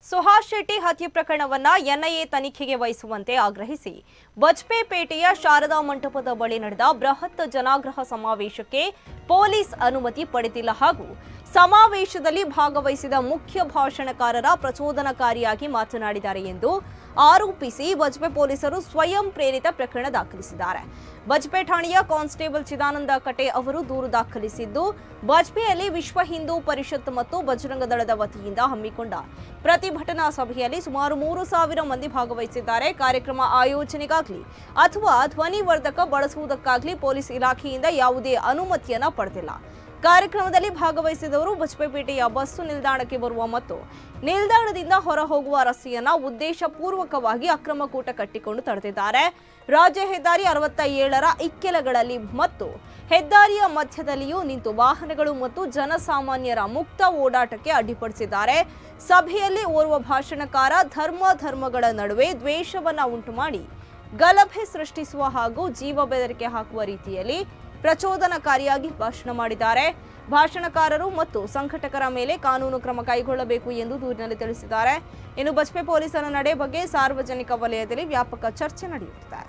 ಸುಹಾಸ್ ಶೆಟ್ಟಿ ಹತ್ಯೆ ಪ್ರಕರಣವನ್ನ ಎನ್ಐಎ ತನಿಖೆಗೆ ವಹಿಸುವಂತೆ ಆಗ್ರಹಿಸಿ ಬಜ್ಪೇಪೇಟೆಯ ಶಾರದಾ ಮಂಟಪದ ಬಳಿ ನಡೆದ ಬೃಹತ್ ಜನಾಗ್ರಹ ಸಮಾವೇಶಕ್ಕೆ ಪೊಲೀಸ್ ಅನುಮತಿ ಪಡೆದಿಲ್ಲ ಹಾಗೂ ಸಮಾವೇಶದಲ್ಲಿ ಭಾಗವಹಿಸಿದ ಮುಖ್ಯ ಭಾಷಣಕಾರರ ಪ್ರಚೋದನಕಾರಿಯಾಗಿ ಮಾತನಾಡಿದ್ದಾರೆ ಎಂದು ಆರೋಪಿಸಿ ಬಜ್ಪೆ ಪೊಲೀಸರು ಸ್ವಯಂ ಪ್ರೇರಿತ ಪ್ರಕರಣ ದಾಖಲಿಸಿದ್ದಾರೆ. ಬಜ್ಪೆ ಠಾಣೆಯ ಕಾನ್ಸ್ಟೇಬಲ್ ಚಿದಾನಂದ ಕಟೆ ಅವರು ದೂರು ದಾಖಲಿಸಿದ್ದು, ಬಜ್ಪೆಯಲ್ಲಿ ವಿಶ್ವ ಹಿಂದೂ ಪರಿಷತ್ ಮತ್ತು ಬಜರಂಗ ದಳದ ವತಿಯಿಂದ ಹಮ್ಮಿಕೊಂಡ ಪ್ರತಿಭಟನಾ ಸಭೆಯಲ್ಲಿ ಸುಮಾರು 3,000 ಮಂದಿ ಭಾಗವಹಿಸಿದ್ದಾರೆ. ಕಾರ್ಯಕ್ರಮ ಆಯೋಜನೆಗಾಗಲಿ ಅಥವಾ ಧ್ವನಿವರ್ಧಕ ಬಳಸುವುದಕ್ಕಾಗಲಿ ಪೊಲೀಸ್ ಇಲಾಖೆಯಿಂದ ಯಾವುದೇ ಅನುಮತಿಯನ್ನ ಪಡೆದಿಲ್ಲ. ಕಾರ್ಯಕ್ರಮದಲ್ಲಿ ಭಾಗವಹಿಸಿದವರು ಬಜ್ಪೇಪೇಟೆಯ ಬಸ್ಸು ನಿಲ್ದಾಣಕ್ಕೆ ಬರುವ ಮತ್ತು ನಿಲ್ದಾಣದಿಂದ ಹೊರ ಹೋಗುವ ರಸ್ತೆಯನ್ನ ಉದ್ದೇಶಪೂರ್ವಕವಾಗಿ ಅಕ್ರಮ ಕೂಟ ಕಟ್ಟಿಕೊಂಡು ತಡೆದಿದ್ದಾರೆ. ರಾಜ್ಯ ಹೆದ್ದಾರಿ 67ರ ಇಕ್ಕೆಲಗಳಲ್ಲಿ ಮತ್ತು ಹೆದ್ದಾರಿಯ ಮಧ್ಯದಲ್ಲಿಯೂ ನಿಂತು ವಾಹನಗಳು ಮತ್ತು ಜನಸಾಮಾನ್ಯರ ಮುಕ್ತ ಓಡಾಟಕ್ಕೆ ಅಡ್ಡಿಪಡಿಸಿದ್ದಾರೆ. ಸಭೆಯಲ್ಲಿ ಓರ್ವ ಭಾಷಣಕಾರ ಧರ್ಮಗಳ ನಡುವೆ ದ್ವೇಷವನ್ನ ಉಂಟುಮಾಡಿ ಗಲಭೆ ಸೃಷ್ಟಿಸುವ ಹಾಗೂ ಜೀವ ಬೆದರಿಕೆ ಹಾಕುವ ರೀತಿಯಲ್ಲಿ ಪ್ರಚೋದನಕಾರಿಯಾಗಿ ಭಾಷಣ ಮಾಡಿದ್ದಾರೆ. ಭಾಷಣಕಾರರು ಮತ್ತು ಸಂಘಟಕರ ಮೇಲೆ ಕಾನೂನು ಕ್ರಮ ಕೈಗೊಳ್ಳಬೇಕು ಎಂದು ದೂರಿನಲ್ಲಿ ತಿಳಿಸಿದ್ದಾರೆ. ಇನ್ನು ಬಜ್ಪೆ ಪೊಲೀಸರ ನಡೆ ಬಗ್ಗೆ ಸಾರ್ವಜನಿಕ ವಲಯದಲ್ಲಿ ವ್ಯಾಪಕ ಚರ್ಚೆ ನಡೆಯುತ್ತಿದೆ.